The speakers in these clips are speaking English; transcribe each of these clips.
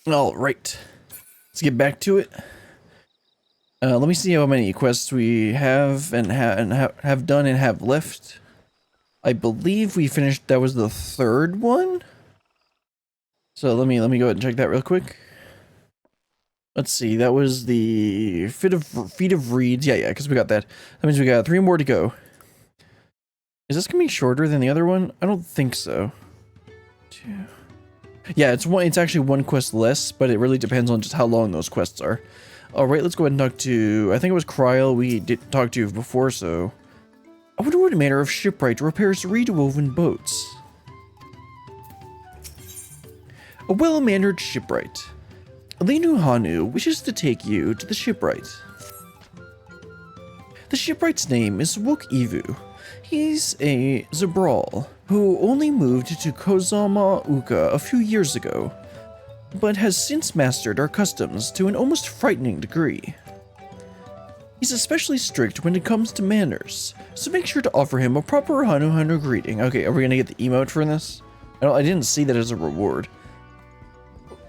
All right, let's get back to it. Let me see how many quests we have and have done and have left. I believe we finished. That was the third one. So let me go ahead and check that real quick. Let's see. That was the feet of reeds. Yeah, because we got that. That means we got 3 more to go. Is this gonna be shorter than the other one? I don't think so. 2. Yeah, it's actually 1 quest less, but it really depends on just how long those quests are. All right, let's go ahead and talk to. I think it was Kryl we did talk to before. So, I wonder what manner of shipwright repairs reed-woven boats. A well-mannered shipwright. Hanuhanu wishes to take you to the shipwright. The shipwright's name is Ivu. He's a Zabral who only moved to Kozama'uka a few years ago, but has since mastered our customs to an almost frightening degree. He's especially strict when it comes to manners, so make sure to offer him a proper Hanuhanu greeting. Okay, are we gonna get the emote for this? I didn't see that as a reward.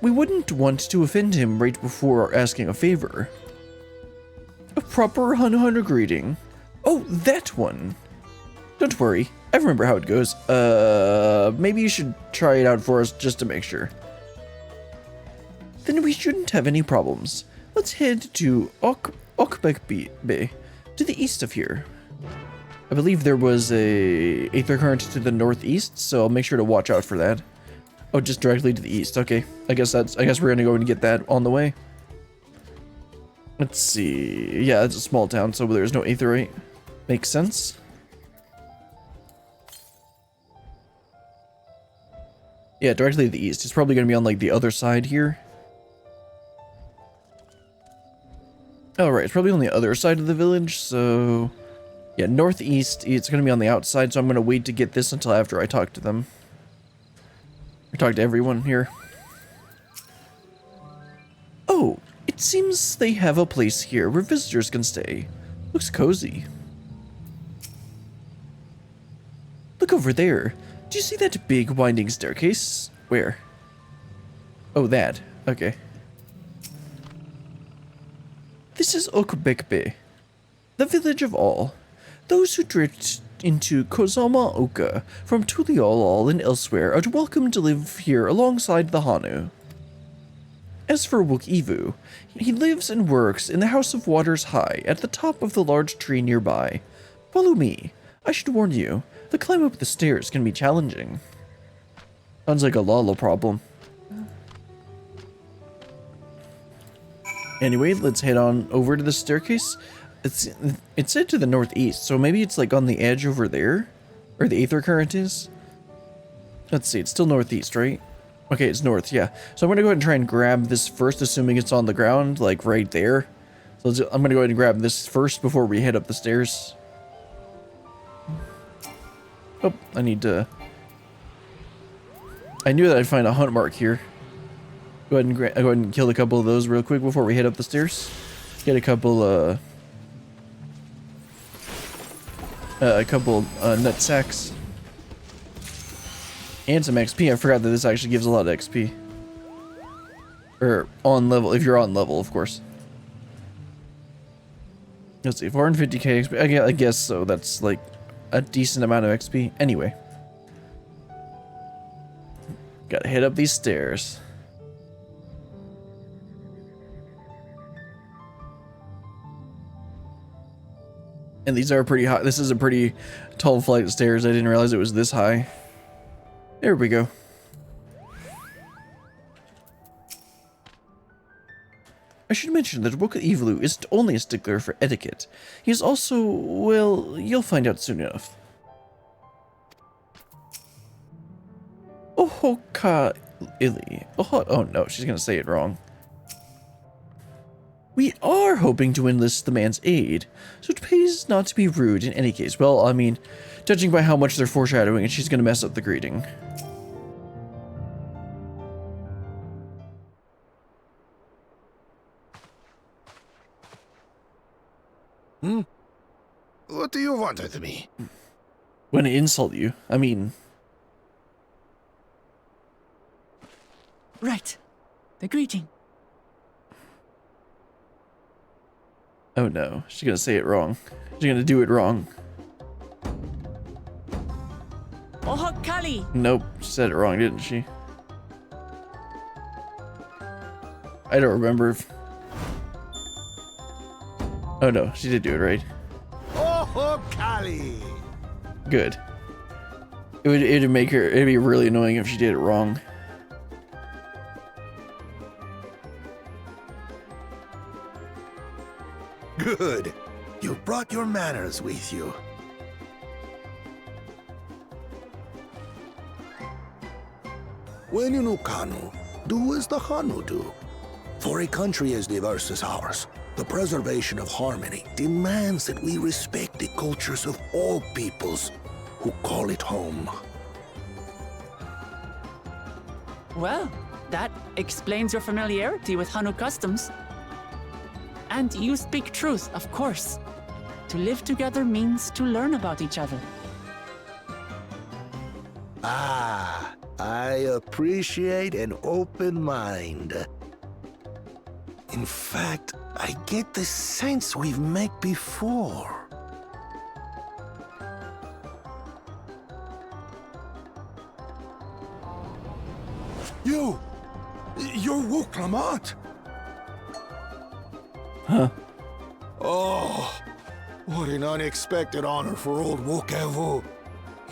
We wouldn't want to offend him right before asking a favor. A proper Hanuhanu greeting. Oh, that one. Don't worry, I remember how it goes. Maybe you should try it out for us just to make sure. Then we shouldn't have any problems. Let's head to Okbek Bay, to the east of here. I believe there was a aether current to the northeast, so I'll make sure to watch out for that. Oh, just directly to the east. Okay, I guess we're gonna go and get that on the way. Let's see. Yeah, it's a small town, so there's no aetherite. Makes sense. Yeah, directly to the east. It's probably gonna be on like the other side here. Alright, it's probably on the other side of the village, so... Yeah, northeast, it's gonna be on the outside, so I'm gonna wait to get this until after I talk to them. I talk to everyone here. Oh, it seems they have a place here where visitors can stay. Looks cozy. Look over there. Do you see that big winding staircase? Where? Oh, that. Okay. This is Okbekbe, the village of all. Those who drift into Kozama'uka from Tuliolol and elsewhere are welcome to live here alongside the Hanu. As for Ivu, he lives and works in the House of Waters High at the top of the large tree nearby. Follow me. I should warn you, the climb up the stairs can be challenging. Sounds like a Lala problem. Anyway, let's head on over to the staircase. It said to the northeast, so maybe it's like on the edge over there? Or the aether current is? Let's see, it's still northeast, right? Okay, it's north, yeah. So I'm gonna go ahead and try and grab this first, assuming it's on the ground, like right there. So I'm gonna go ahead and grab this first before we head up the stairs. Oh, I need to... I knew that I'd find a hunt mark here. Go ahead and kill a couple of those real quick before we head up the stairs. Get a couple nut sacks. And some XP. I forgot that this actually gives a lot of XP. Or on level, if you're on level, of course. Let's see, 450k XP. I guess so. That's like a decent amount of XP. Anyway. Gotta head up these stairs. And these are pretty high. This is a pretty tall flight of stairs. I didn't realize it was this high. There we go. I should mention that Ivu isn't only a stickler for etiquette. He's also, well, you'll find out soon enough. Ohoka Ili. Oh no, she's gonna say it wrong. We are hoping to enlist the man's aid, so it pays not to be rude in any case. Well, I mean, judging by how much they're foreshadowing, she's gonna mess up the greeting. What do you want with me? When I insult you, I mean... Right. the greeting. Oh no, she's gonna say it wrong. She's gonna do it wrong. Ohokali! Nope, she said it wrong, didn't she? I don't remember if... Oh no, she did do it right. Oh, Kali! Good. It'd make her... It'd be really annoying if she did it wrong. Good. You brought your manners with you. When in Ukanu, do as the Hanu do. For a country as diverse as ours, the preservation of harmony demands that we respect the cultures of all peoples who call it home. Well, that explains your familiarity with Hanu customs. And you speak truth, of course. To live together means to learn about each other. Ah, I appreciate an open mind. In fact, I get the sense we've met before. You're Wuklamat! Huh. Oh, what an unexpected honor for old Wukevu.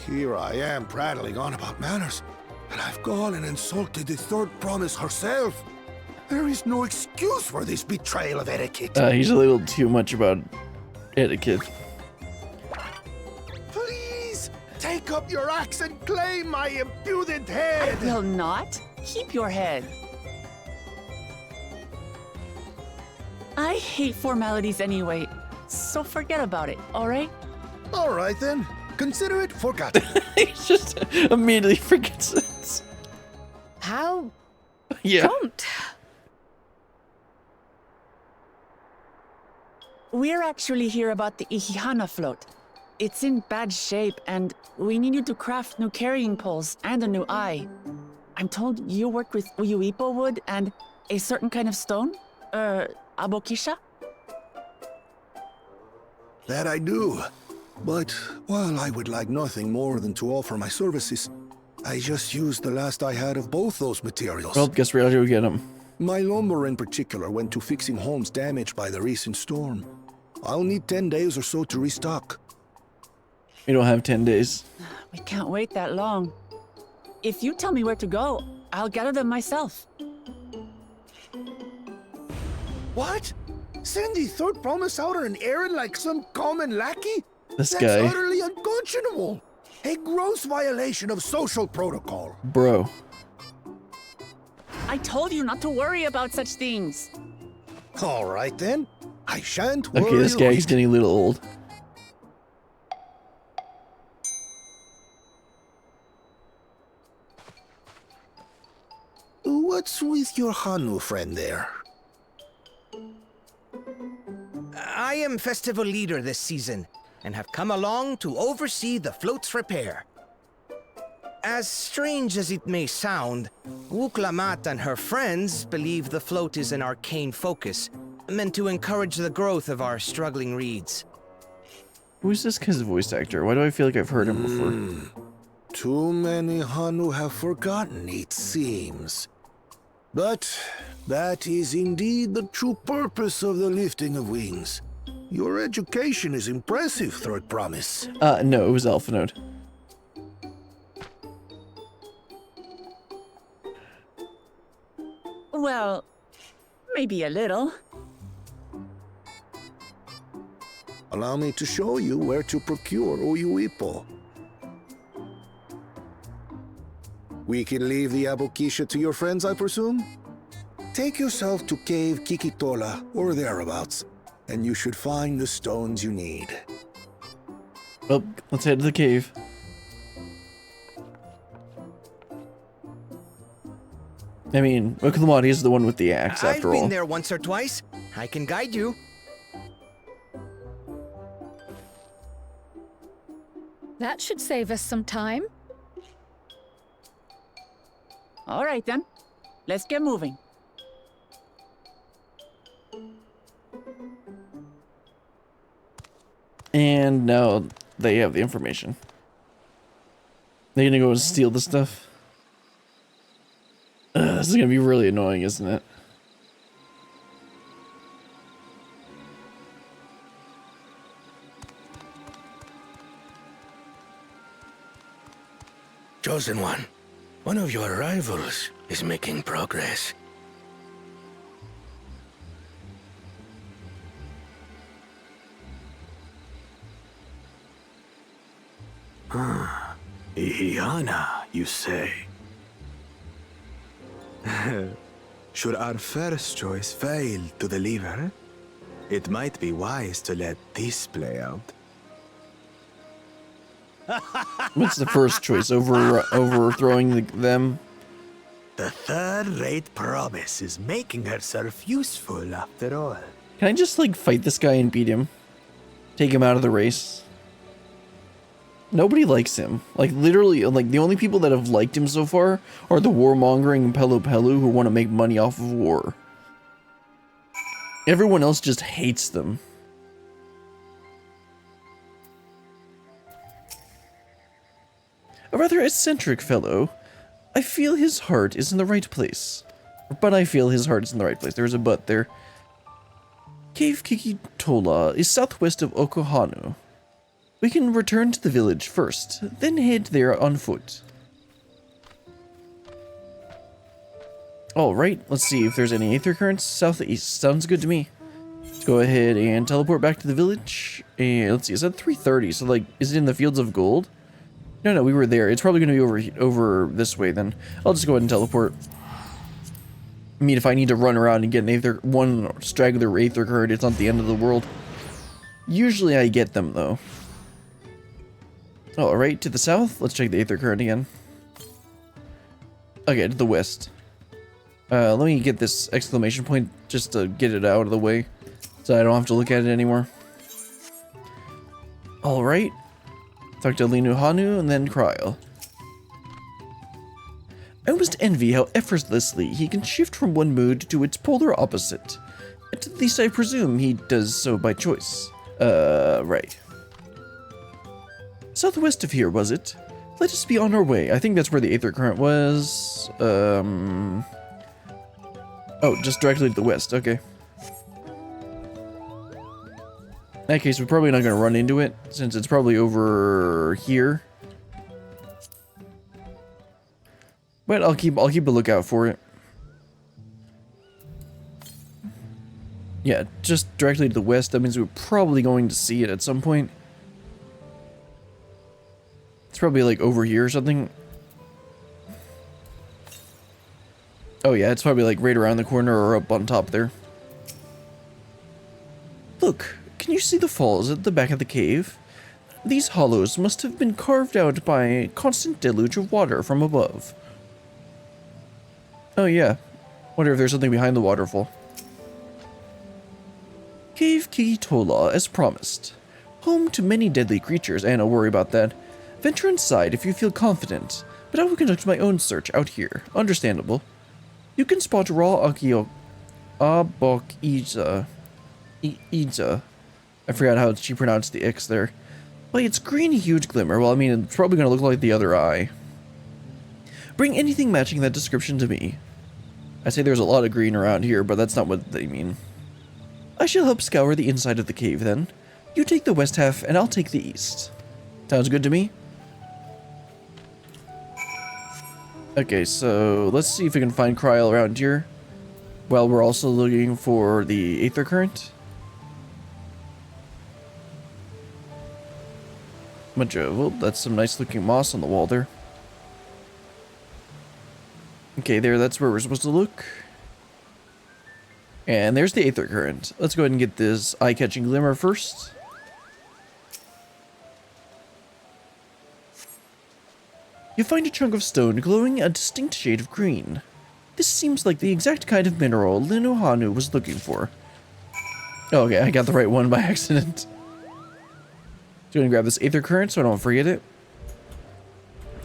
Here I am prattling on about manners, and I've gone and insulted the third promise herself. There is no excuse for this betrayal of etiquette. He's a little too much about etiquette. Please, take up your axe and claim my impudent head. I will not. Keep your head. I hate formalities anyway, so forget about it, alright? All right then, consider it forgotten. He just immediately forgets it. How Yeah. prompt. We're actually here about the Ihihana float. It's in bad shape, and we need you to craft new carrying poles and a new eye. I'm told you work with Uyuipo wood and a certain kind of stone? Abokisha? That I do. But while I would like nothing more than to offer my services, I just used the last I had of both those materials. Well, guess we gotta go get him. My lumber in particular went to fixing homes damaged by the recent storm. I'll need 10 days or so to restock. We don't have 10 days. We can't wait that long. If you tell me where to go, I'll gather them myself. What? Send the third promise out on an errand like some common lackey? This That's guy. utterly unconscionable. A gross violation of social protocol. Bro. I told you not to worry about such things. All right then. I shan't worry. Okay, this a guy's whit. getting a little old. What's with your Hanu friend there? I am festival leader this season, and have come along to oversee the float's repair. As strange as it may sound, Wuklamat and her friends believe the float is an arcane focus, meant to encourage the growth of our struggling reeds. Who's this guy's voice actor? Why do I feel like I've heard him before? Too many Hanu have forgotten, it seems. But that is indeed the true purpose of the lifting of wings. Your education is impressive, Third Promise. No, it was Alpha Node. Well, maybe a little. Allow me to show you where to procure Uyuipo. We can leave the Abokisha to your friends, I presume? Take yourself to Cave Kikitola or thereabouts, and you should find the stones you need. Well, let's head to the cave. I mean, Okamati is the one with the axe, I've after been all. there once or twice. I can guide you. That should save us some time. All right then, let's get moving. And now they have the information. They're gonna go and steal the stuff. This is gonna be really annoying, isn't it? Chosen one of your rivals is making progress. Ihiana, you say? Should our first choice fail to deliver, it might be wise to let this play out. What's the first choice? Overthrowing them? The third-rate promise is making herself useful after all. Can I just, like, fight this guy and beat him? Take him out of the race? Nobody likes him. Like, literally, like, the only people that have liked him so far are the warmongering Pelu Pelu who want to make money off of war. Everyone else just hates them. A rather eccentric fellow. I feel his heart is in the right place. But I feel his heart is in the right place. There's a but there. Cave Kikitola is southwest of Hanuhanu. We can return to the village first, then head there on foot. Alright, let's see if there's any aether currents southeast. Sounds good to me. Let's go ahead and teleport back to the village. And let's see, it's at 3:30, so like, is it in the fields of gold? No, we were there. It's probably going to be over this way then. I'll just go ahead and teleport. I mean, if I need to run around and get one straggler aether current, it's not the end of the world. Usually I get them though. Alright, to the south. Let's check the aether current again. Okay, to the west. Let me get this exclamation point just to get it out of the way, so I don't have to look at it anymore. Alright. Talk to Hanuhanu and then Cryle. I almost envy how effortlessly he can shift from one mood to its polar opposite. At least I presume he does so by choice. Right. Southwest of here, was it? Let us be on our way. I think that's where the aether current was. Oh, just directly to the west. Okay. In that case, we're probably not going to run into it, since it's probably over here. But I'll keep a lookout for it. Yeah, just directly to the west. That means we're probably going to see it at some point. It's probably like over here or something. Oh yeah, it's probably like right around the corner or up on top there. Look, can you see the falls at the back of the cave? These hollows must have been carved out by a constant deluge of water from above. Oh yeah, wonder if there's something behind the waterfall. Cave Kikitola, as promised. Home to many deadly creatures, and I'll worry about that. Venture inside if you feel confident, but I will conduct my own search out here. Understandable. You can spot raw Iza. I forgot how she pronounced the X there. By its green huge glimmer, well, I mean, it's probably going to look like the other eye. Bring anything matching that description to me. I say there's a lot of green around here, but that's not what they mean. I shall help scour the inside of the cave then. You take the west half, and I'll take the east. Sounds good to me? Okay, so let's see if we can find Cryle around here. While we're also looking for the aether current. Well, that's some nice looking moss on the wall there. Okay, that's where we're supposed to look. And there's the aether current. Let's go ahead and get this eye-catching glimmer first. You find a chunk of stone glowing a distinct shade of green. This seems like the exact kind of mineral Hanuhanu was looking for. Oh, okay, I got the right one by accident. So I'm gonna grab this aether current so I don't forget it.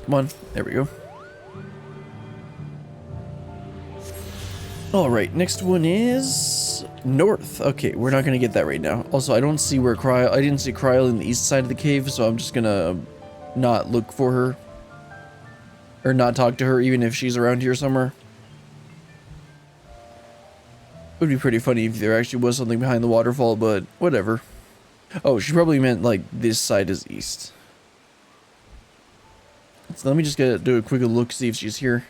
Come on, there we go. Alright, next one is north. Okay, we're not gonna get that right now. Also, I don't see where I didn't see Cryle in the east side of the cave, so I'm just gonna not look for her. Or not talk to her, even if she's around here somewhere. It would be pretty funny if there actually was something behind the waterfall, but whatever. Oh, she probably meant like this side is east. So let me just do a quick look, see if she's here.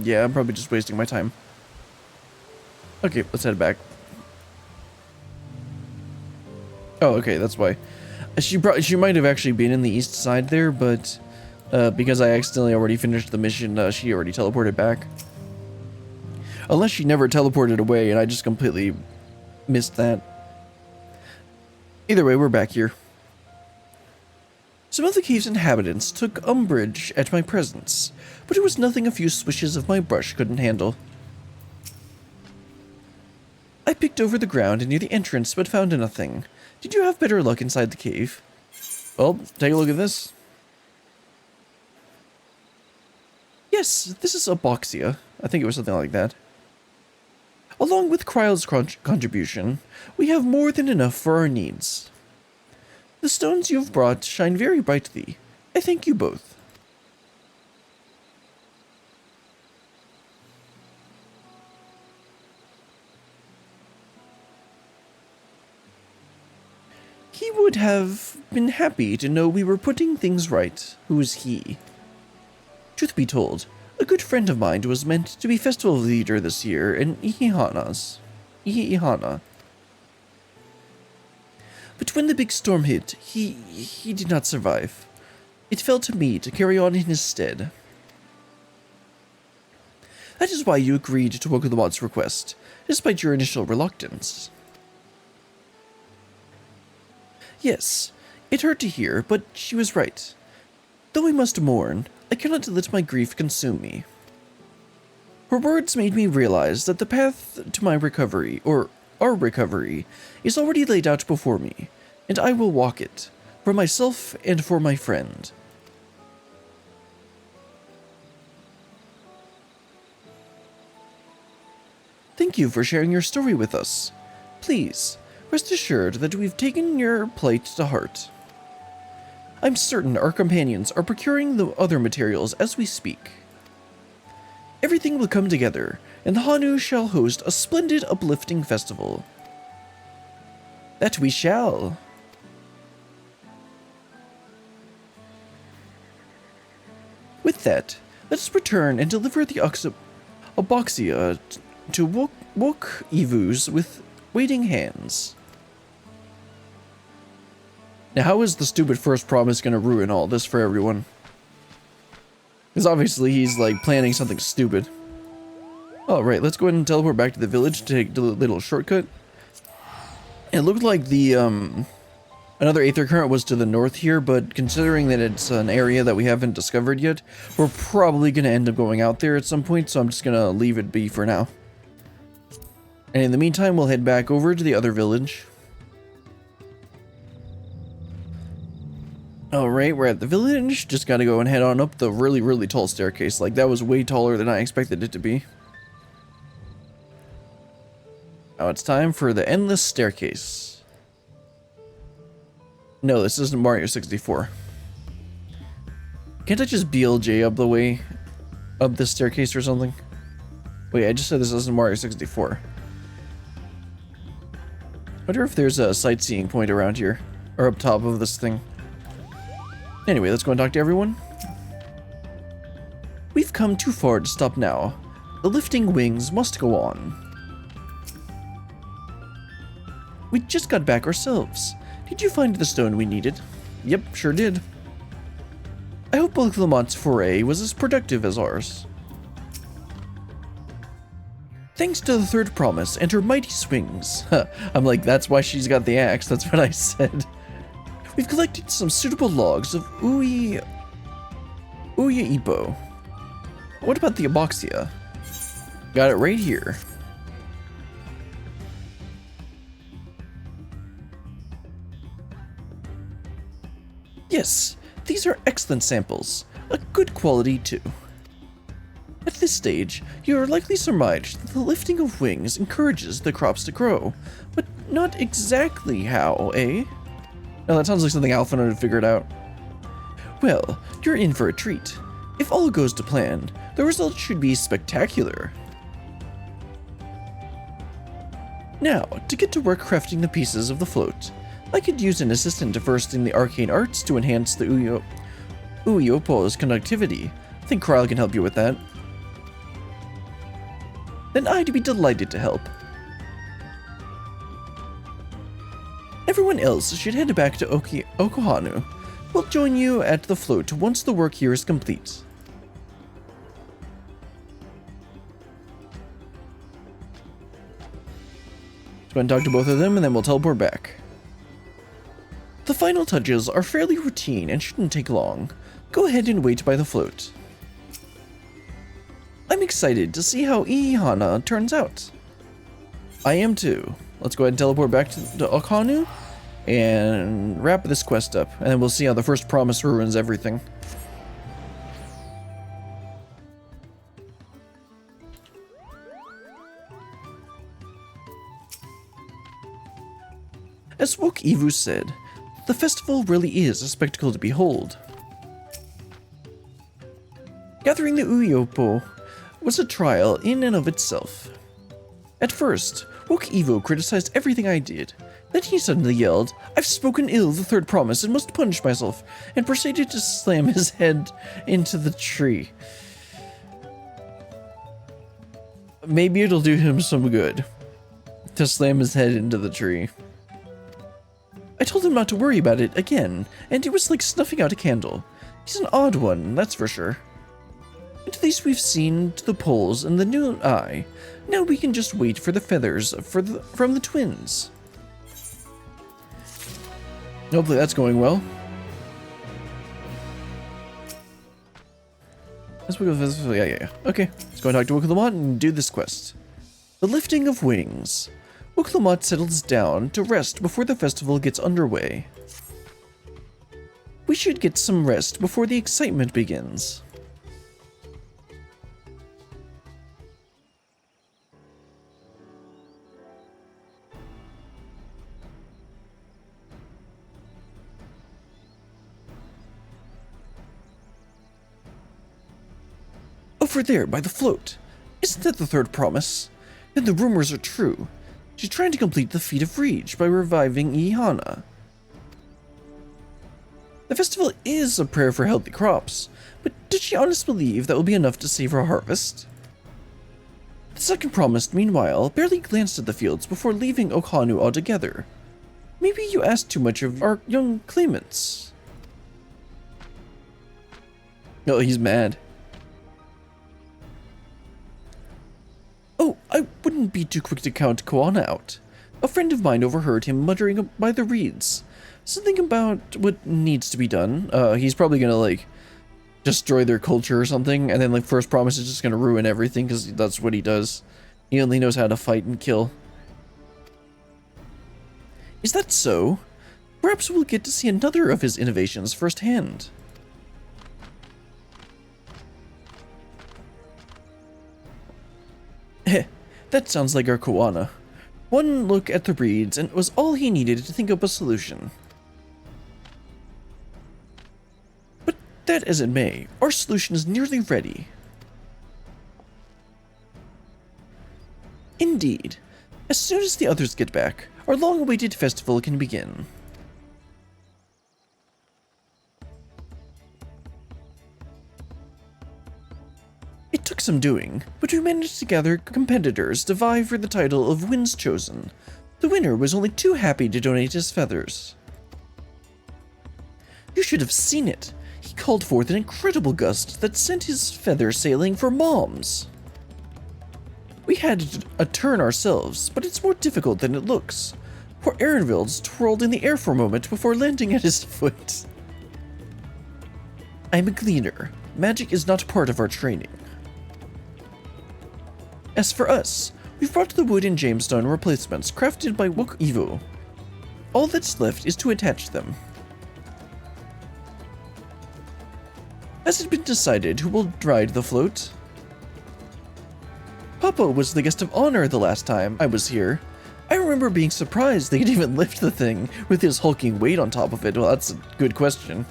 Yeah, I'm probably just wasting my time. Okay, let's head back. Oh, okay, that's why. She might have actually been in the east side there, but because I accidentally already finished the mission, she already teleported back. Unless she never teleported away and I just completely missed that. Either way, we're back here. Some of the cave's inhabitants took umbrage at my presence, but it was nothing a few swishes of my brush couldn't handle. I picked over the ground near the entrance, but found nothing. Did you have better luck inside the cave? Well, take a look at this. Yes, this is Aboxia. I think it was something like that. Along with Kryle's contribution, we have more than enough for our needs. The stones you've brought shine very brightly. I thank you both. He would have been happy to know we were putting things right. Who is he? Truth be told, a good friend of mine was meant to be festival leader this year in Ihihana. But when the big storm hit, he did not survive. It fell to me to carry on in his stead. That is why you agreed to Kozama'uka's request, despite your initial reluctance. Yes, it hurt to hear, but she was right. Though I must mourn, I cannot let my grief consume me. Her words made me realize that the path to my recovery, or our recovery, is already laid out before me, and I will walk it, for myself and for my friend. Thank you for sharing your story with us. Please, rest assured that we've taken your plight to heart. I'm certain our companions are procuring the other materials as we speak. Everything will come together, and the Hanu shall host a splendid, uplifting festival. That we shall. With that, let us return and deliver the Aboxia to Wok Evus with waiting hands. Now, how is the stupid first promise going to ruin all this for everyone? Because obviously he's, like, planning something stupid. Alright, let's go ahead and teleport back to the village to take the little shortcut. It looked like the, another Aether Current was to the north here, but considering that it's an area that we haven't discovered yet, we're probably going to end up going out there at some point, so I'm just going to leave it be for now. And in the meantime, we'll head back over to the other village. Alright, we're at the village. Just gotta go and head on up the really, really tall staircase. Like, that was way taller than I expected it to be. Now it's time for the endless staircase. No, this isn't Mario 64. Can't I just BLJ up the way? Up this staircase or something? Wait, I just said this isn't Mario 64. I wonder if there's a sightseeing point around here. Or up top of this thing. Anyway, let's go and talk to everyone. We've come too far to stop now. The lifting wings must go on. We just got back ourselves. Did you find the stone we needed? Yep, sure did. I hope Lamont's foray was as productive as ours. Thanks to the third promise and her mighty swings. I'm like, that's why she's got the axe. That's what I said. We've collected some suitable logs of Uya Ipo. What about the Aboxia? Got it right here. Yes, these are excellent samples. A good quality too. At this stage, you are likely surmised that the lifting of wings encourages the crops to grow, but not exactly how, eh? Now that sounds like something Alphinaud would figure it out. Well, you're in for a treat. If all goes to plan, the result should be spectacular. Now, to get to work crafting the pieces of the float, I could use an assistant versed in the arcane arts to enhance the Uyopo's conductivity. I think Krile can help you with that. Then I'd be delighted to help. Everyone else should head back to Hanuhanu. We'll join you at the float once the work here is complete. Let's go and talk to both of them, and then we'll teleport back. The final touches are fairly routine and shouldn't take long. Go ahead and wait by the float. I'm excited to see how Ihana turns out. I am too. Let's go ahead and teleport back to Hanuhanu and wrap this quest up, and then we'll see how the first promise ruins everything. As Wok Ivu said, the festival really is a spectacle to behold. Gathering the Uyopo was a trial in and of itself. At first, Wok Ivu criticized everything I did. Then he suddenly yelled, "I've spoken ill of the third promise and must punish myself," and proceeded to slam his head into the tree. Maybe it'll do him some good to slam his head into the tree. I told him not to worry about it again, and it was like snuffing out a candle. He's an odd one, that's for sure. At least we've seen to the poles and the new eye. Now we can just wait for the feathers from the twins. Hopefully that's going well. Yeah. Okay, let's go and talk to Wok and do this quest. The lifting of wings. Wok settles down to rest before the festival gets underway. We should get some rest before the excitement begins. Over there, by the float. Isn't that the third promise? Then the rumors are true. She's trying to complete the feat of reach by reviving Ihana. The festival is a prayer for healthy crops, but does she honestly believe that will be enough to save her harvest? The second promise, meanwhile, barely glanced at the fields before leaving Hanuhanu altogether. Maybe you asked too much of our young claimants. Oh, he's mad. Oh, I wouldn't be too quick to count Koana out. A friend of mine overheard him muttering by the reeds. Something about what needs to be done. He's probably gonna, like, destroy their culture or something, and then, like, first promise is just gonna ruin everything, because that's what he does. He only knows how to fight and kill. Is that so? Perhaps we'll get to see another of his innovations firsthand. That sounds like our Koana. One look at the reeds and it was all he needed to think up a solution. But that as it may, our solution is nearly ready. Indeed. As soon as the others get back, our long-awaited festival can begin. It took some doing, but we managed to gather competitors to vie for the title of Winds Chosen. The winner was only too happy to donate his feathers. You should have seen it. He called forth an incredible gust that sent his feathers sailing for moms. We had a turn ourselves, but it's more difficult than it looks. Poor Aaronville's twirled in the air for a moment before landing at his foot. I'm a gleaner. Magic is not part of our training. As for us, we've brought the wood and gemstone replacements crafted by Wok Ivu. All that's left is to attach them. Has it been decided who will ride the float? Papa was the guest of honor the last time I was here. I remember being surprised they could even lift the thing with his hulking weight on top of it. Well, that's a good question.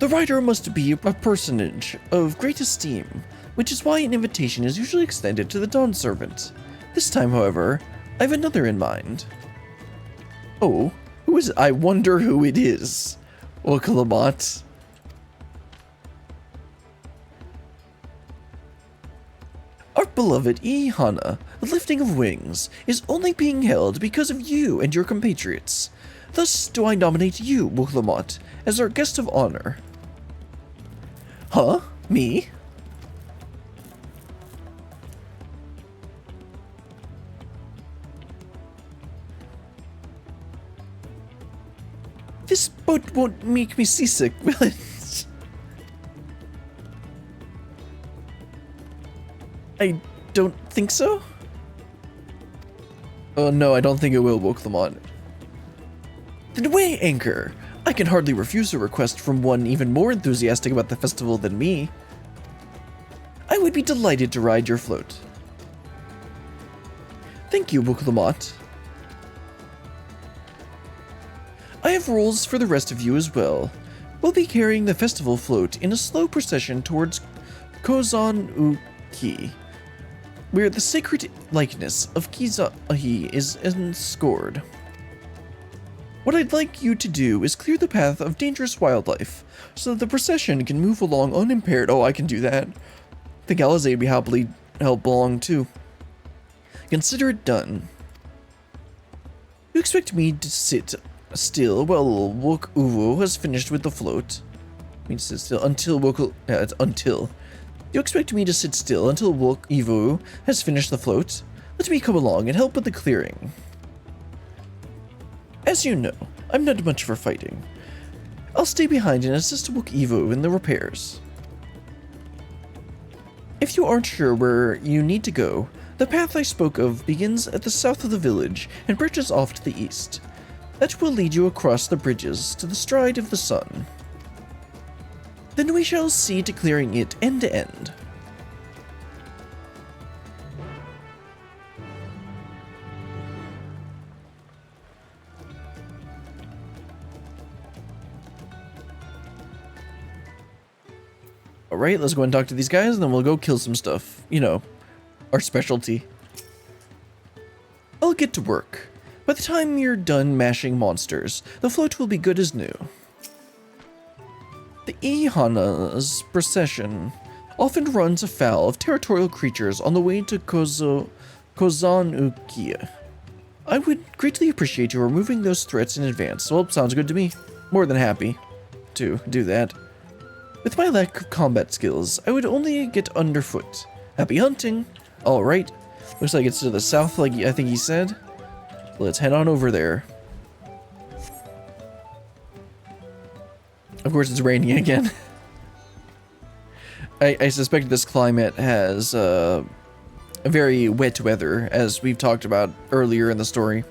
The rider must be a personage of great esteem, which is why an invitation is usually extended to the Dawn Servant. This time, however, I have another in mind. Oh, who is it? I wonder who it is. Okalamat. Our beloved Ihana, the lifting of wings, is only being held because of you and your compatriots. Thus do I nominate you, Okalamat, as our guest of honor. Huh? Me? This boat won't make me seasick, will it? I don't think so. Oh no, I don't think it will, Woklamon. Then away, Anchor! I can hardly refuse a request from one even more enthusiastic about the festival than me. I would be delighted to ride your float. Thank you, Woklamot. I have rules for the rest of you as well. We'll be carrying the festival float in a slow procession towards Kozama'uka, where the sacred likeness of Kizahi is enscored. What I'd like you to do is clear the path of dangerous wildlife, so that the procession can move along unimpaired. Oh, I can do that. I think Alize would be happily help along too. Consider it done. You expect me to sit still while Wok Uvo has finished with the float? I mean, sit still until it's until. You expect me to sit still until Wok Evo has finished the float? Let me come along and help with the clearing. As you know, I'm not much for fighting. I'll stay behind and assist Wok Evo in the repairs. If you aren't sure where you need to go, the path I spoke of begins at the south of the village and branches off to the east. That will lead you across the bridges to the stride of the sun. Then we shall see to clearing it end to end. Alright, let's go and talk to these guys and then we'll go kill some stuff. You know, our specialty. I'll get to work. By the time you're done mashing monsters, the float will be good as new. The Ihana's procession often runs afoul of territorial creatures on the way to Kozama'uka. I would greatly appreciate you removing those threats in advance. Well, sounds good to me. More than happy to do that. With my lack of combat skills, I would only get underfoot. Happy hunting! Alright, looks like it's to the south like I think he said. Let's head on over there. Of course it's raining again. I suspect this climate has a very wet weather, as we've talked about earlier in the story.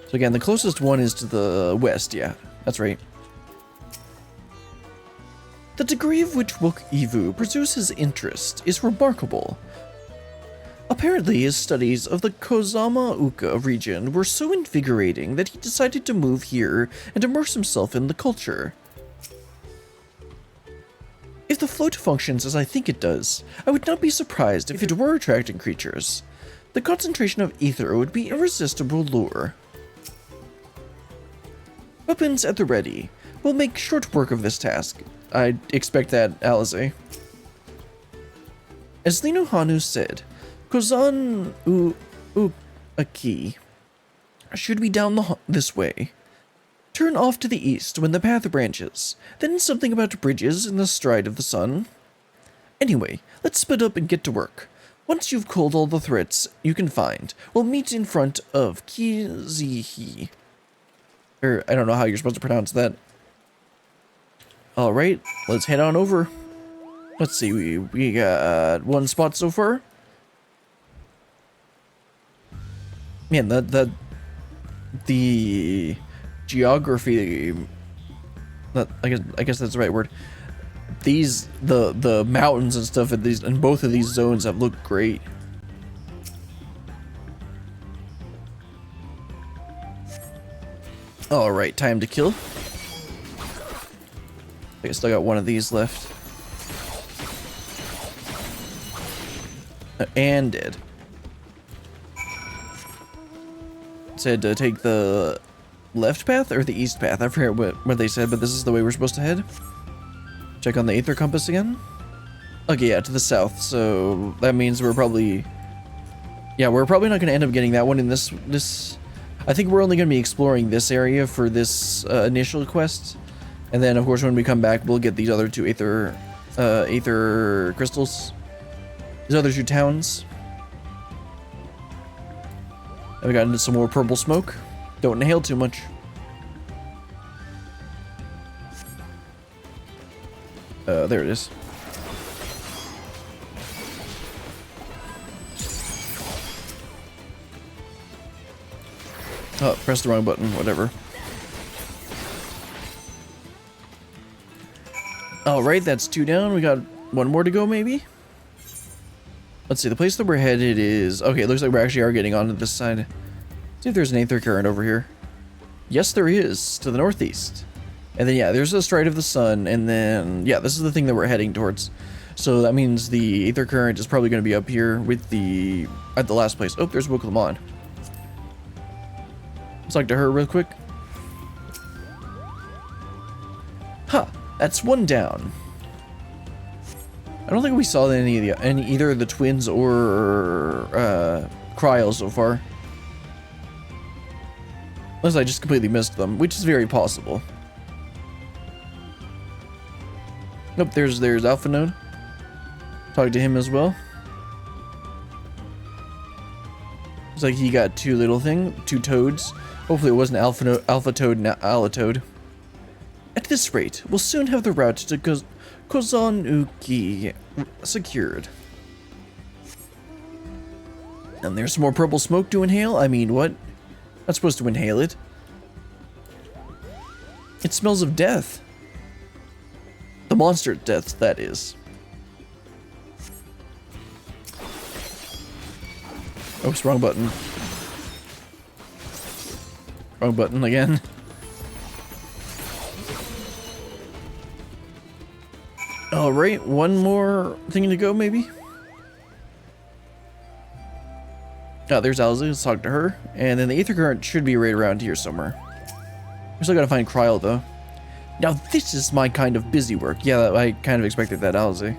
So again, the closest one is to the west, yeah, that's right. The degree of which Wok Evu pursues his interest is remarkable. Apparently, his studies of the Kozama'uka region were so invigorating that he decided to move here and immerse himself in the culture. If the float functions as I think it does, I would not be surprised if it were attracting creatures. The concentration of ether would be irresistible lure. Weapons at the ready. We'll make short work of this task. I expect that, Alize. As Hanuhanu said, Kozama'uka should be down this way. Turn off to the east when the path branches, then something about bridges in the stride of the sun. Anyway, let's split up and get to work. Once you've culled all the threats you can find, we'll meet in front of Kizihi. Or, I don't know how you're supposed to pronounce that. Alright, let's head on over. Let's see, we got one spot so far. Man, the geography, I guess that's the right word. the mountains and stuff in both of these zones have looked great. All right, time to kill. I still got one of these left. And dead. Said to take the left path or the east path. I forget what they said, but this is the way we're supposed to head. Check on the Aether Compass again. Okay, yeah, to the south. So that means we're probably... Yeah, we're probably not going to end up getting that one in this... I think we're only going to be exploring this area for this initial quest. And then, of course, when we come back, we'll get these other two Aether crystals. These other two towns. And we got into some more purple smoke. Don't inhale too much. There it is. Oh, press the wrong button, whatever. Alright, that's 2 down. We got 1 more to go, maybe? Let's see, the place that we're headed is... Okay, it looks like we actually are getting onto this side. See if there's an Aether Current over here. Yes, there is, to the northeast. And then, yeah, there's a Stride of the Sun, and then... Yeah, this is the thing that we're heading towards. So that means the Aether Current is probably going to be up here with the... At the last place. Oh, there's Wooklamon. Let's talk to her real quick. Huh, that's 1 down. I don't think we saw either of the twins or Cryo so far. Unless I just completely missed them, which is very possible. Nope, there's Alpha Node. Talk to him as well. Looks like he got 2 toads. Hopefully it wasn't Alpha Toad, not Alatoad. At this rate, we'll soon have the route to Kozama'uka secured. And there's some more purple smoke to inhale. I mean, what? Not supposed to inhale it. It smells of death. The monster death, that is. Oops, wrong button. Wrong button again. Alright, 1 more thing to go, maybe? Oh, there's Alzu. Let's talk to her. And then the Aether Current should be right around here somewhere. We still gotta find Cryo, though. Now, this is my kind of busy work. Yeah, I kind of expected that, Alzu.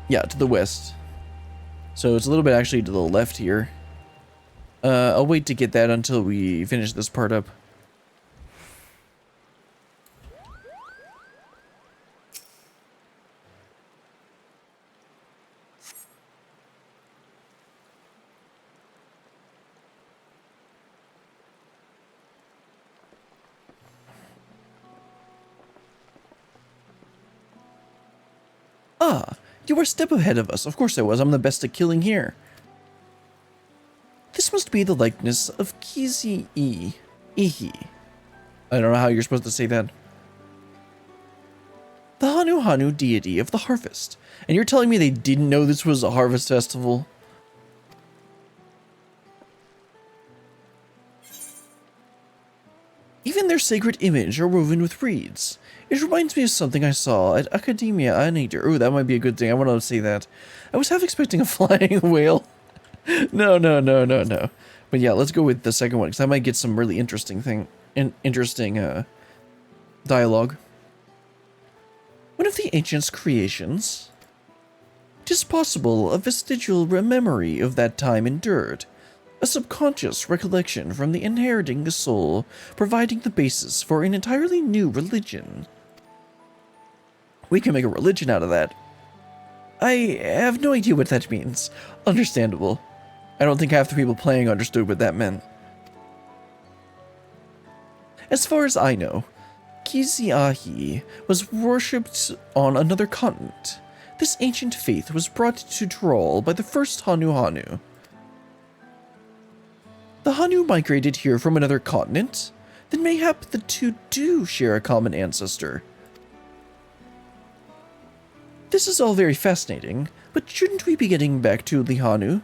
Yeah, to the west. So it's a little bit actually to the left here. I'll wait to get that until we finish this part up. Ah, you were a step ahead of us. Of course I was. I'm the best at killing here. This must be the likeness of Ihi. I don't know how you're supposed to say that. The Hanuhanu deity of the harvest. And you're telling me they didn't know this was a harvest festival? Even their sacred image are woven with reeds. It reminds me of something I saw at Academia Anator. Ooh, that might be a good thing. I want to say that. I was half expecting a flying whale. No. But yeah, let's go with the second one, because I might get some really interesting dialogue. One of the ancients' creations. 'Tis possible a vestigial memory of that time endured. A subconscious recollection from the inheriting the soul, providing the basis for an entirely new religion. We can make a religion out of that. I have no idea what that means. Understandable. I don't think half the people playing understood what that meant. As far as I know, Kozama'uka was worshipped on another continent. This ancient faith was brought to Dawntrail by the first Hanuhanu. The Hanu migrated here from another continent? Then mayhap the two do share a common ancestor. This is all very fascinating, but shouldn't we be getting back to Lihanu?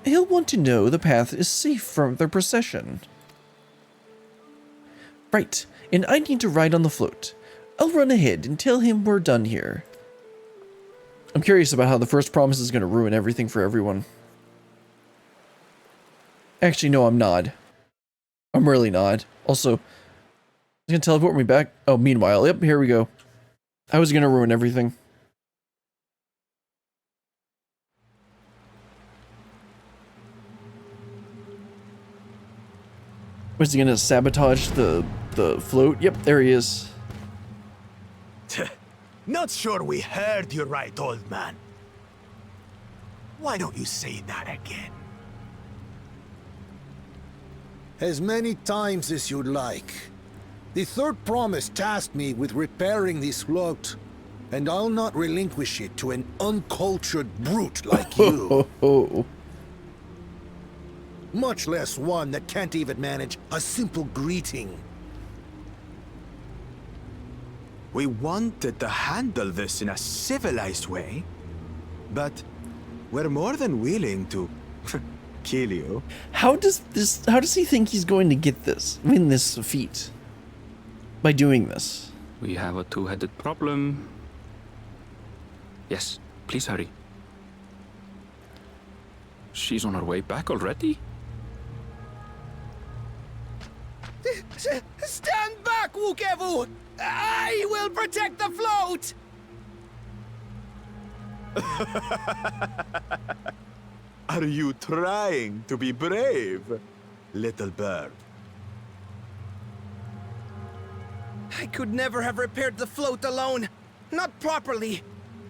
He'll want to know the path is safe from the procession. Right, and I need to ride on the float. I'll run ahead and tell him we're done here. I'm curious about how the first promise is going to ruin everything for everyone. Actually, no, I'm not. I'm really not. Also, he's going to teleport me back. Oh, meanwhile, yep, here we go. I was going to ruin everything. Was he gonna sabotage the float? Yep, there he is. Not sure we heard you right, old man. Why don't you say that again? As many times as you'd like. The third promise tasked me with repairing this float, and I'll not relinquish it to an uncultured brute like you. Much less one that can't even manage a simple greeting. We wanted to handle this in a civilized way, but we're more than willing to kill you. How does he think he's going to win this feat? By doing this? We have a two-headed problem. Yes, please hurry. She's on her way back already? Stand back, Wukevu! I will protect the float! Are you trying to be brave, little bird? I could never have repaired the float alone. Not properly.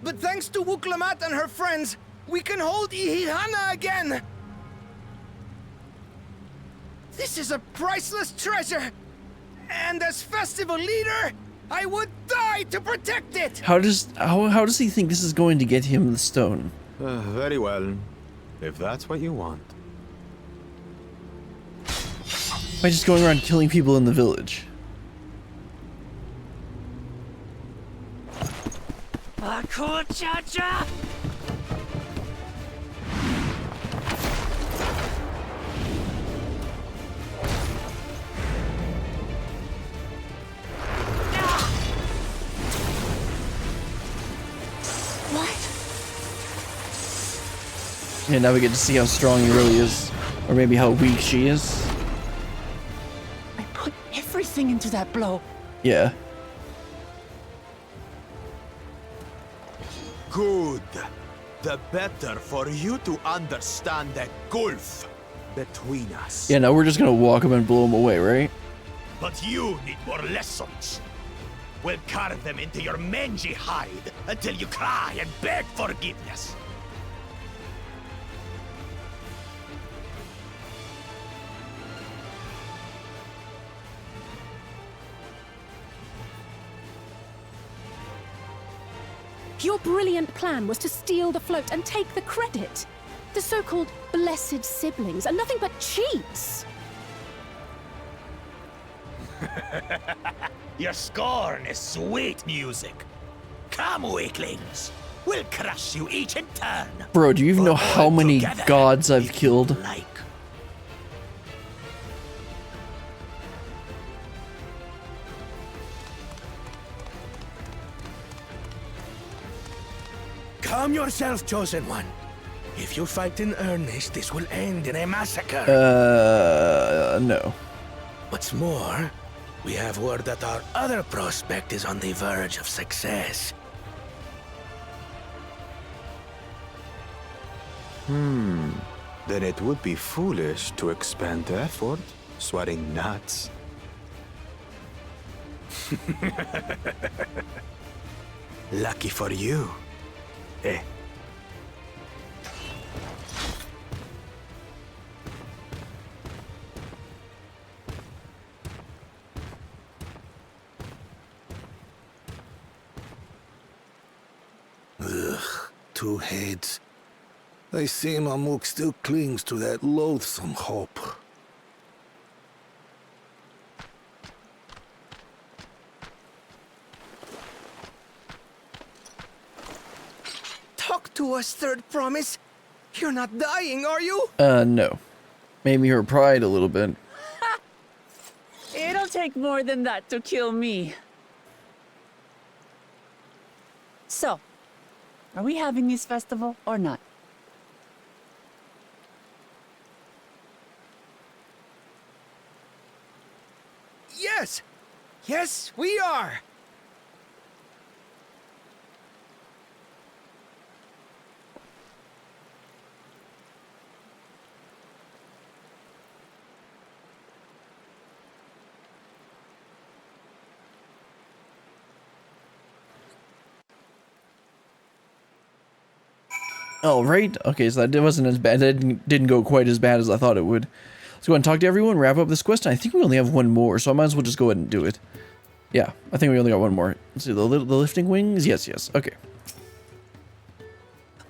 But thanks to Wuklamat and her friends, we can hold Ihihana again! This is a priceless treasure! And as festival leader, I would die to protect it! How does he think this is going to get him the stone? Very well, if that's what you want. By just going around killing people in the village. Cha-cha! Yeah, now we get to see how strong he really is. Or maybe how weak she is. I put everything into that blow. Yeah. Good. The better for you to understand the gulf between us. Yeah, now we're just gonna walk him and blow him away, right? But you need more lessons. We'll carve them into your mangy hide until you cry and beg forgiveness. Your brilliant plan was to steal the float and take the credit. The so-called blessed siblings are nothing but cheats. Your scorn is sweet music. Come, weaklings. We'll crush you each in turn. Bro, do you even know how many gods I've killed? Like. Calm yourself, chosen one. If you fight in earnest, this will end in a massacre. No. What's more, we have word that our other prospect is on the verge of success. Then it would be foolish to expend effort sweating nuts. Lucky for you. Eh? Ugh, two heads. I see Mamuk still clings to that loathsome hope. to us, third promise. You're not dying, are you? No. Maybe her pride a little bit. It'll take more than that to kill me. So, are we having this festival or not? Yes! Yes, we are! All right. Okay, so that wasn't as bad. That didn't go quite as bad as I thought it would. Let's go ahead and talk to everyone, wrap up this quest. I think we only have one more, so I might as well just go ahead and do it. Yeah, I think we only got one more. Let's see, the lifting wings? Yes, yes. Okay.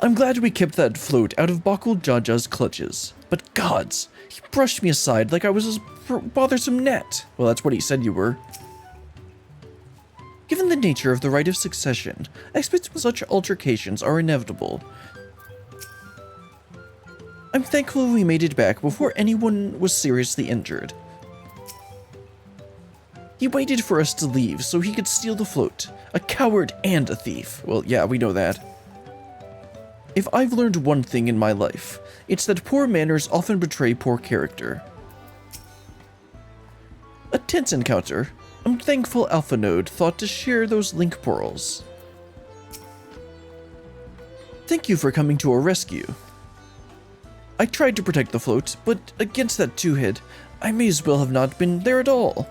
I'm glad we kept that float out of Bakul Jaja's clutches. But gods, he brushed me aside like I was a bothersome gnat. Well, that's what he said you were. Given the nature of the rite of succession, I expect such altercations are inevitable. I'm thankful we made it back before anyone was seriously injured. He waited for us to leave so he could steal the float. A coward and a thief. Well, yeah, we know that. If I've learned one thing in my life, it's that poor manners often betray poor character. A tense encounter. I'm thankful Alpha Node thought to share those link pearls. Thank you for coming to our rescue. I tried to protect the float, but against that two-head, I may as well have not been there at all.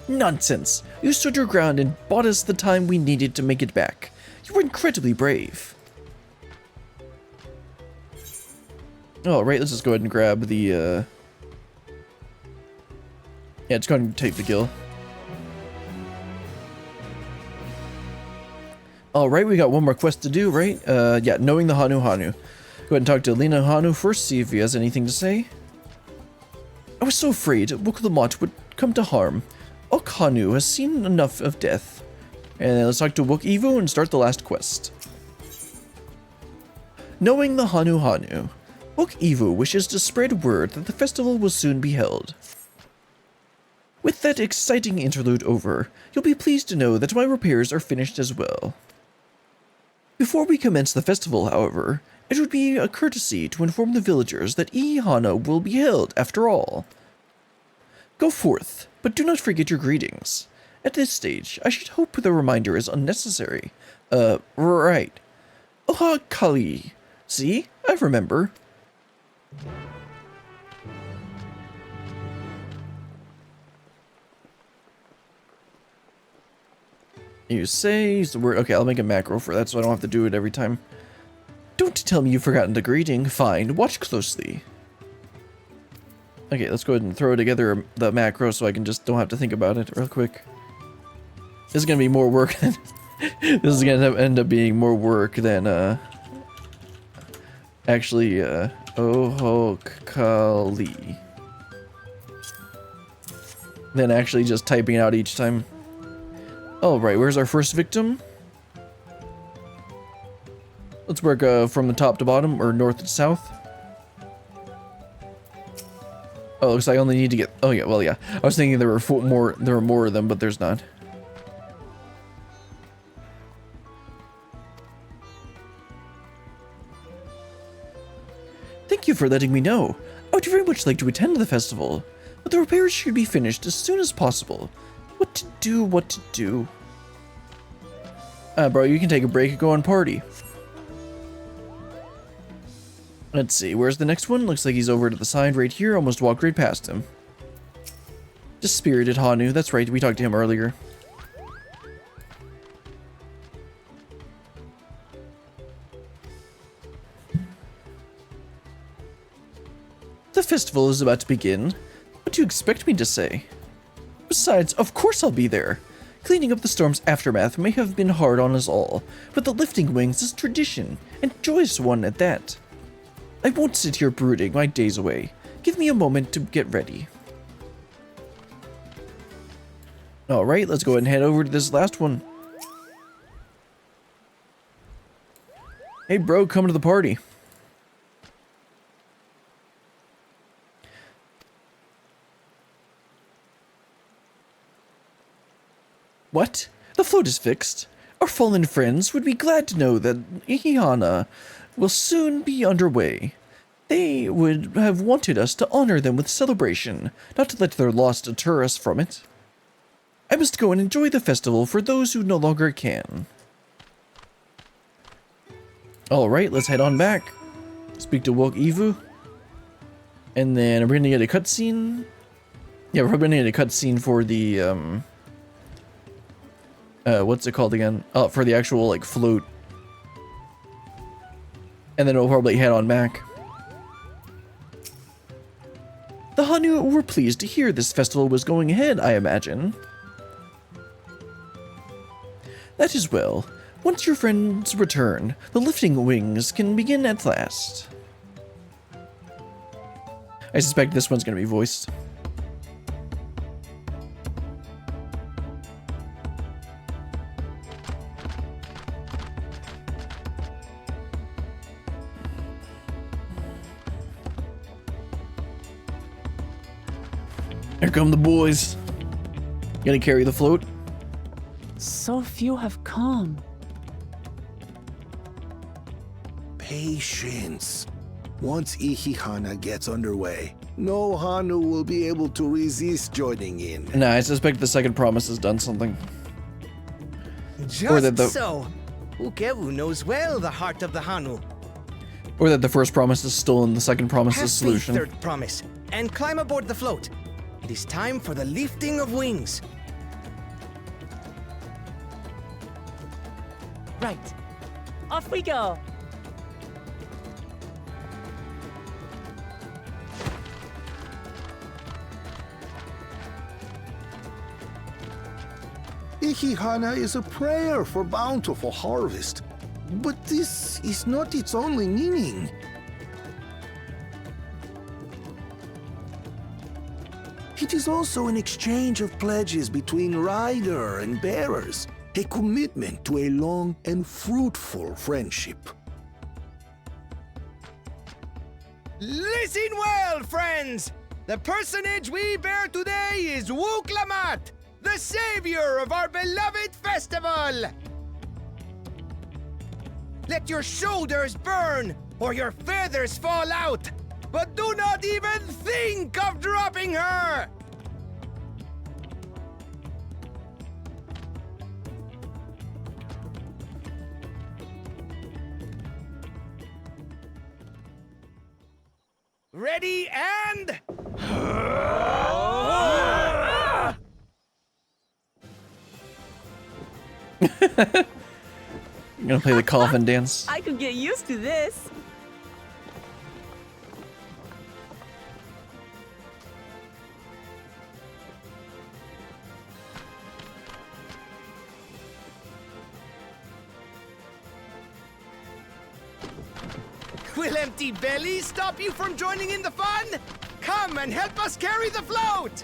Nonsense! You stood your ground and bought us the time we needed to make it back. You were incredibly brave. Alright, let's just go ahead and grab the, Yeah, just go ahead and take the gill. Alright, we got one more quest to do, right? Yeah, knowing the Hanuhanu. Go ahead and talk to Hanuhanu first, see if he has anything to say. I was so afraid Wook would come to harm. Okhanu has seen enough of death. And then let's talk to Wook Evo and start the last quest. Knowing the Hanuhanu, Wook Evo wishes to spread word that the festival will soon be held. With that exciting interlude over, you'll be pleased to know that my repairs are finished as well. Before we commence the festival, however, it would be a courtesy to inform the villagers that Ihana will be held after all. Go forth, but do not forget your greetings. At this stage, I should hope the reminder is unnecessary. Right. Oha Kali. See? I remember. You say the word. Okay, I'll make a macro for that so I don't have to do it every time. Don't tell me you've forgotten the greeting. Fine, watch closely. Okay, let's go ahead and throw together the macro so I can just don't have to think about it real quick. This is gonna be more work than this is gonna end up being more work than actually Ohokali. Than actually just typing it out each time. Alright, where's our first victim? Let's work from the top to bottom, or north to south. Oh, looks like I only need to get... Oh yeah, well yeah. I was thinking there were more of them, but there's not. Thank you for letting me know. I would very much like to attend the festival, but the repairs should be finished as soon as possible. What to do? Bro, you can take a break and go on party. Let's see, where's the next one? Looks like he's over to the side right here. Almost walked right past him. Just spirited Hanu. That's right, we talked to him earlier. The festival is about to begin. What do you expect me to say? Besides, of course I'll be there. Cleaning up the storm's aftermath may have been hard on us all, but the lifting wings is tradition, and joyous one at that. I won't sit here brooding my days away. Give me a moment to get ready. Alright, let's go ahead and head over to this last one. Hey, bro, come to the party. What? The float is fixed. Our fallen friends would be glad to know that Ihihana will soon be underway. They would have wanted us to honor them with celebration, not to let their loss deter us from it. I must go and enjoy the festival for those who no longer can. Alright, let's head on back. Speak to Woke Evu. And then we're gonna get a cutscene. Yeah, we're probably gonna get a cutscene for the, what's it called again? Oh, for the actual, like, float. And then we'll probably head on back. The Hanu were pleased to hear this festival was going ahead, I imagine. That is well. Once your friends return, the lifting wings can begin at last. I suspect this one's going to be voiced. Here come the boys. Gonna carry the float? So few have come. Patience. Once Ihihana gets underway, no Hanu will be able to resist joining in. Nah, I suspect the second promise has done something. Just that the- so. Ukevu knows well the heart of the Hanu. Or that the first promise is stolen, the second promise Have is solution. faith, third promise, and climb aboard the float. It is time for the lifting of wings. Right. Off we go. Ihihana is a prayer for bountiful harvest. But this is not its only meaning. It is also an exchange of pledges between rider and bearers, a commitment to a long and fruitful friendship. Listen well, friends! The personage we bear today is Wuklamat, the savior of our beloved festival! Let your shoulders burn, or your feathers fall out, but do not even think of dropping her! Ready and... You're gonna play the coffin dance. I could get used to this. Will empty bellies stop you from joining in the fun? Come and help us carry the float!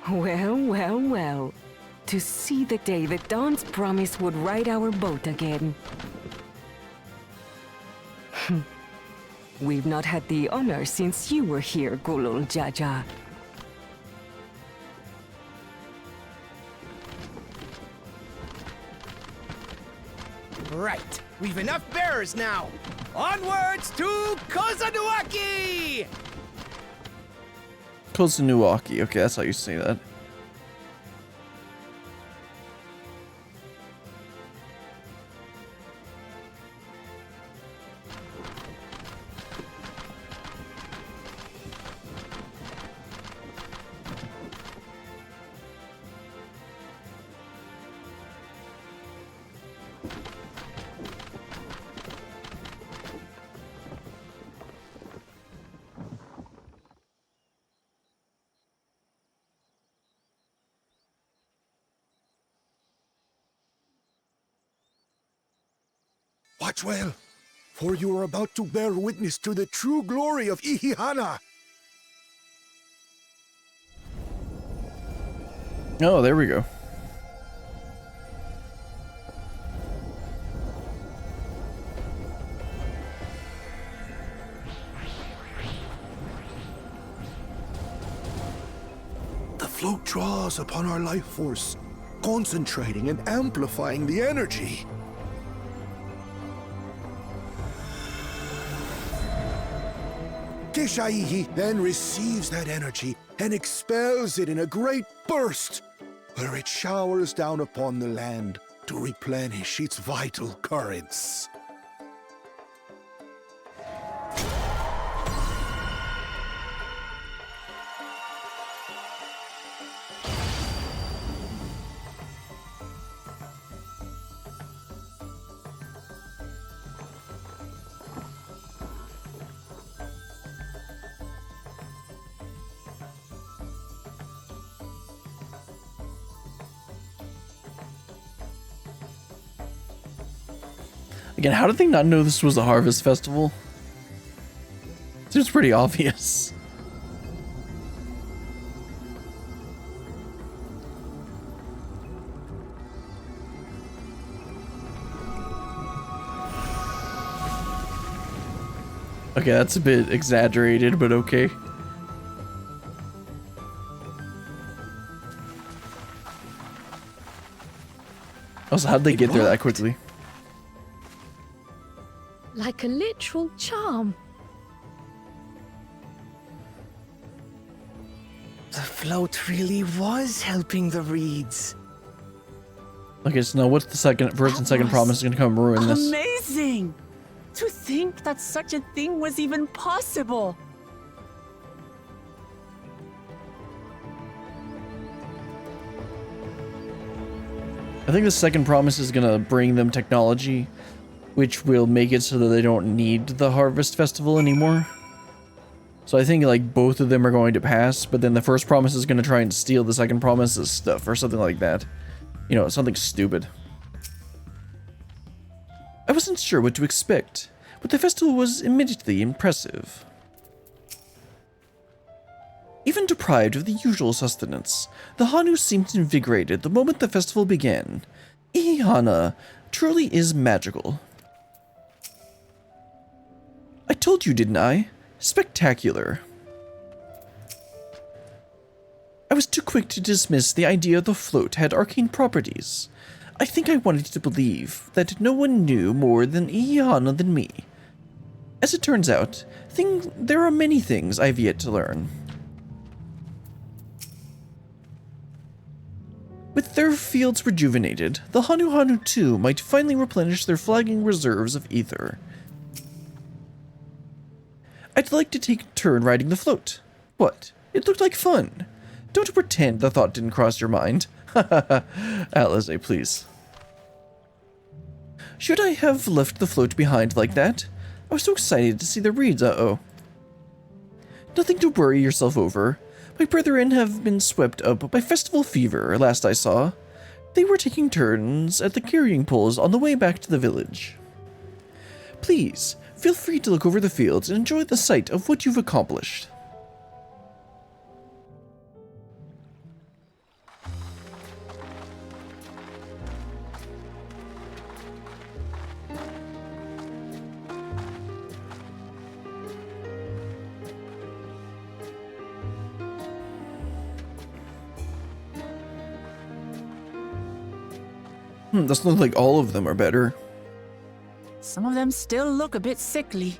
Well, well, well. To see the day that Dawn's promise would ride our boat again. We've not had the honor since you were here, Gulul Jaja. Right, we've enough bearers now. Onwards to Kozama'uka! Kozama'uka. Okay, that's how you say that. Watch well, for you are about to bear witness to the true glory of Ihihana. Oh, there we go. The float draws upon our life force, concentrating and amplifying the energy. Keshaihi then receives that energy and expels it in a great burst, where it showers down upon the land to replenish its vital currents. Again, how did they not know this was a harvest festival? Seems pretty obvious. Okay, that's a bit exaggerated, but okay. Also, how'd they get there that quickly? Like a literal charm. The float really was helping the reeds. Okay, so now what's the first and second promise is gonna come ruin this? Amazing! To think that such a thing was even possible. I think the second promise is gonna bring them technology, which will make it so that they don't need the harvest festival anymore. So I think like both of them are going to pass, but then the first promise is gonna try and steal the second promise's stuff or something like that. You know, something stupid. I wasn't sure what to expect, but the festival was immediately impressive. Even deprived of the usual sustenance, the Hanu seemed invigorated the moment the festival began. Ihihana truly is magical. I told you, didn't I? Spectacular. I was too quick to dismiss the idea the float had arcane properties. I think I wanted to believe that no one knew more than Ihihana than me. As it turns out, there are many things I've yet to learn. With their fields rejuvenated, the Hanuhanu too might finally replenish their flagging reserves of ether. I'd like to take a turn riding the float. What? It looked like fun. Don't pretend the thought didn't cross your mind. Alize, please. Should I have left the float behind like that? I was so excited to see the reeds, uh-oh. Nothing to worry yourself over. My brethren have been swept up by festival fever, last I saw. They were taking turns at the carrying poles on the way back to the village. Please, feel free to look over the fields and enjoy the sight of what you've accomplished. Doesn't look like all of them are better. Some of them still look a bit sickly.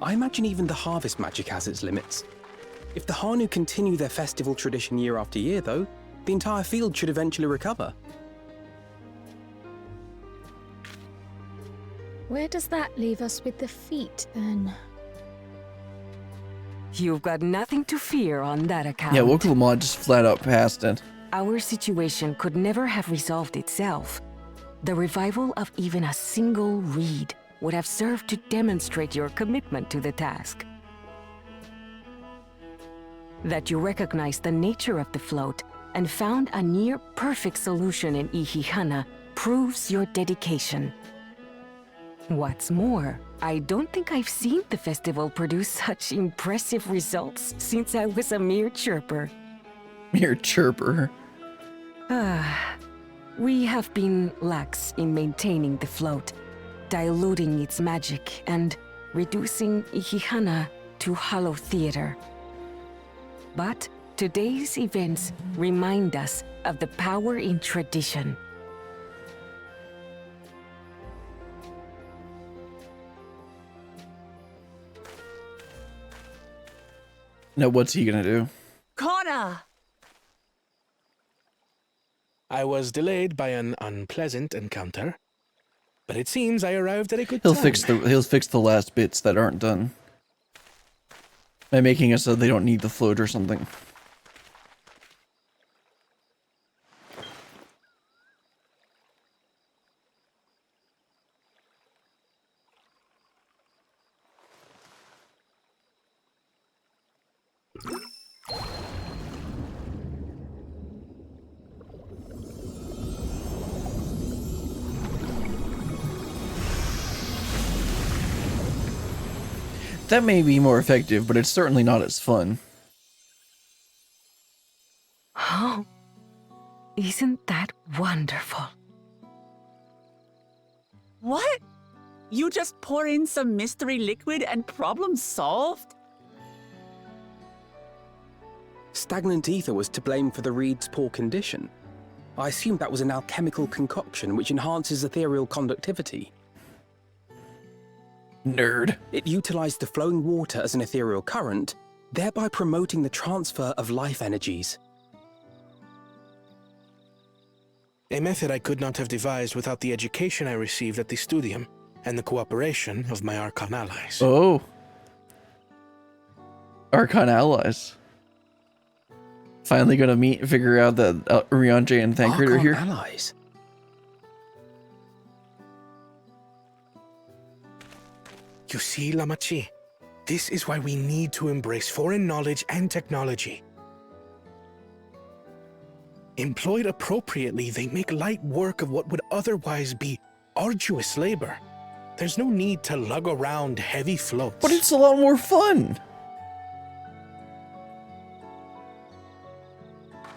I imagine even the harvest magic has its limits. If the Hanu continue their festival tradition year after year, though, the entire field should eventually recover. Where does that leave us with the feet, then? You've got nothing to fear on that account. Yeah, Wokulamon just flat out passed it. Our situation could never have resolved itself. The revival of even a single reed would have served to demonstrate your commitment to the task. That you recognize the nature of the float and found a near-perfect solution in Ihihana proves your dedication. What's more, I don't think I've seen the festival produce such impressive results since I was a mere chirper. Mere chirper. We have been lax in maintaining the float, diluting its magic and reducing Ihihana to hollow theater. But today's events remind us of the power in tradition. Now what's he gonna do? Kona! I was delayed by an unpleasant encounter, but it seems I arrived at a good He'll time. fix the last bits that aren't done. By making it so they don't need the float or something. That may be more effective, but it's certainly not as fun. Oh, isn't that wonderful? What? You just pour in some mystery liquid and problem solved? Stagnant ether was to blame for the reed's poor condition. I assumed that was an alchemical concoction which enhances ethereal conductivity. Nerd. It utilized the flowing water as an ethereal current, thereby promoting the transfer of life energies. A method I could not have devised without the education I received at the studium and the cooperation of my Archon allies. Oh. Archon allies. Finally gonna figure out that Ryanje and Thancred are Archon here. allies? You see, Lamachi, this is why we need to embrace foreign knowledge and technology. Employed appropriately, they make light work of what would otherwise be arduous labor. There's no need to lug around heavy floats. But it's a lot more fun.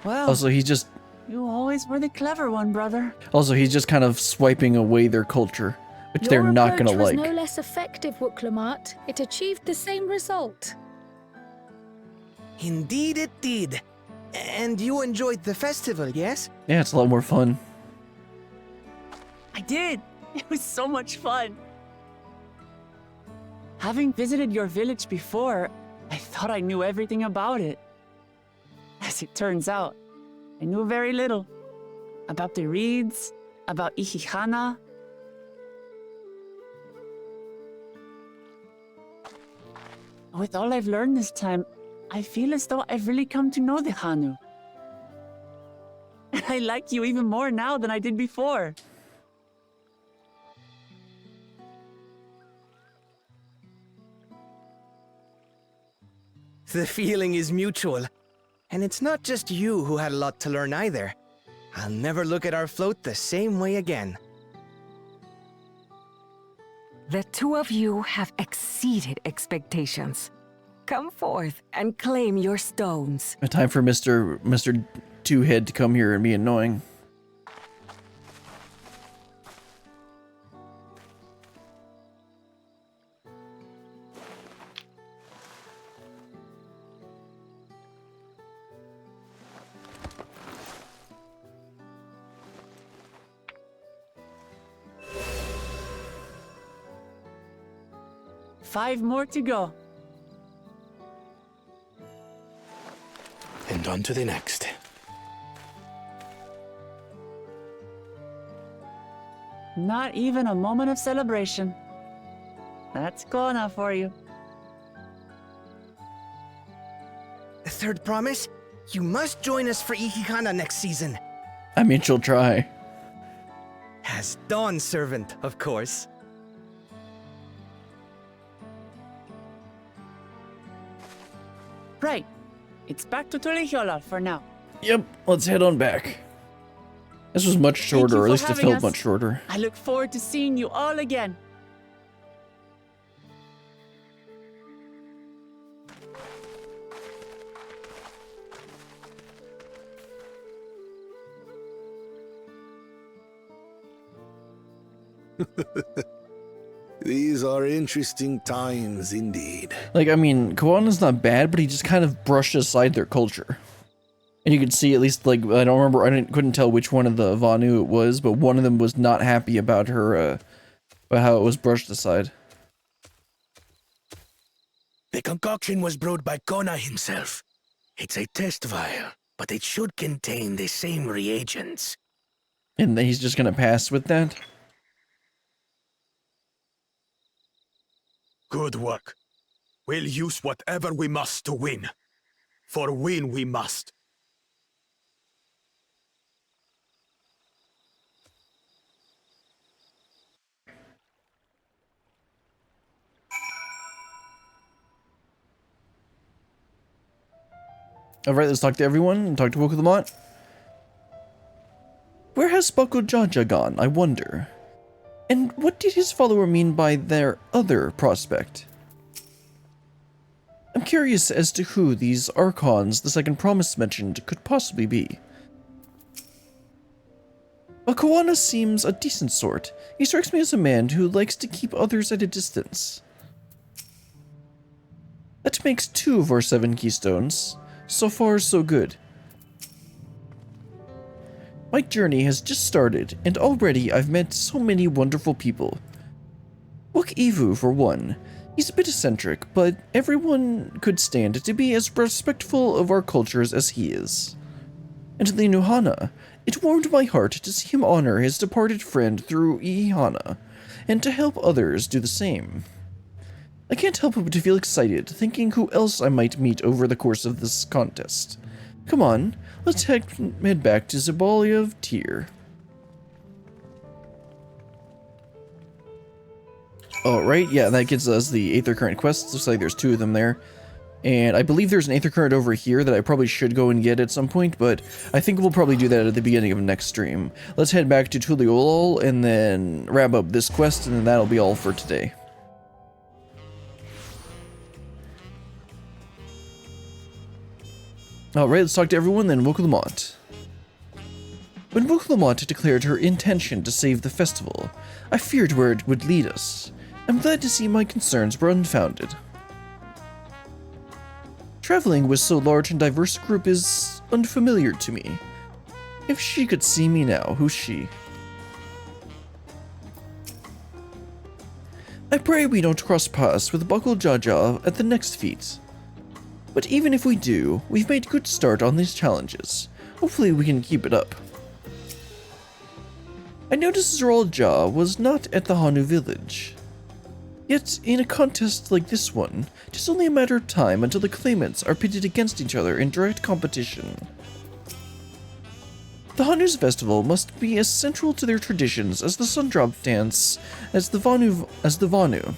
Well, Also, he's just the clever one, brother. he's just kind of swiping away their culture, which they're Your not gonna approach was like. no less effective, Wuklamat. It achieved the same result. Indeed it did. And you enjoyed the festival, yes? Yeah, it's a lot more fun. I did. It was so much fun. Having visited your village before, I thought I knew everything about it. As it turns out, I knew very little. About the reeds, about Ihihana. With all I've learned this time, I feel as though I've really come to know the Hanu. And I like you even more now than I did before. The feeling is mutual. And it's not just you who had a lot to learn either. I'll never look at our float the same way again. The two of you have exceeded expectations. Come forth and claim your stones. A time for Mr. Two-Head to come here and be annoying. Five more to go. And on to the next. Not even a moment of celebration. That's Kona for you. The third promise? You must join us for Ihihana next season. I mean, she'll try. As Dawn servant, of course. Right. It's back to Tulihiola for now. Yep, let's head on back. This was much shorter, or at least it having felt us. much shorter. I look forward to seeing you all again. These are interesting times indeed. Like, I mean, Kawana's not bad, but he just kind of brushed aside their culture. And you could see, at least, like, I don't remember, couldn't tell which one of the Vanu it was, but one of them was not happy about her, about how it was brushed aside. The concoction was brewed by Kona himself. It's a test vial, but it should contain the same reagents. And he's just gonna pass with that? Good work. We'll use whatever we must to win. For win we must. Alright, let's talk to everyone and talk to Wokulamont. Where has Bakujaja gone, I wonder? And what did his follower mean by their other prospect? I'm curious as to who these Archons the Second Promise mentioned could possibly be. Kawana seems a decent sort. He strikes me as a man who likes to keep others at a distance. That makes 2 of our 7 keystones. So far, so good. My journey has just started, and already I've met so many wonderful people. Wuk Ivu, for one. He's a bit eccentric, but everyone could stand to be as respectful of our cultures as he is. And the Nuhana, it warmed my heart to see him honor his departed friend through Ihihana, and to help others do the same. I can't help but to feel excited, thinking who else I might meet over the course of this contest. Come on, let's head back to Zabalia of Tyr. Alright, yeah, that gets us the Aether Current quests. Looks like there's 2 of them there. And I believe there's an Aether Current over here that I probably should go and get at some point, but I think we'll probably do that at the beginning of next stream. Let's head back to Tuliolol and then wrap up this quest, and then that'll be all for today. Alright, let's talk to everyone, then Wokulamont. When Wokulamont declared her intention to save the festival, I feared where it would lead us. I'm glad to see my concerns were unfounded. Traveling with so large and diverse a group is unfamiliar to me. If she could see me now, who's she? I pray we don't cross paths with Bakujaja at the next feat. But even if we do, we've made good start on these challenges. Hopefully we can keep it up. I noticed Zeralja was not at the Hanu village. Yet, in a contest like this one, it is only a matter of time until the claimants are pitted against each other in direct competition. The Hanu's festival must be as central to their traditions as the Sundrop dance as the Vanu.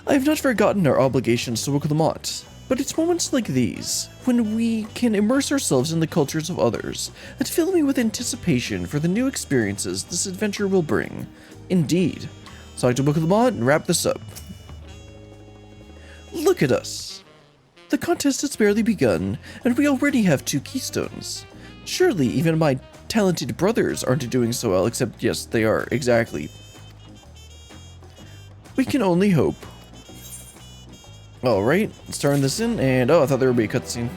I have not forgotten our obligations to Wokulamont, but it's moments like these, when we can immerse ourselves in the cultures of others, that fill me with anticipation for the new experiences this adventure will bring. Indeed. So I talk to Wokulamont and wrap this up. Look at us. The contest has barely begun, and we already have 2 keystones. Surely even my talented brothers aren't doing so well, except yes, they are, exactly. We can only hope. Alright, let's turn this in, and oh, I thought there would be a cutscene.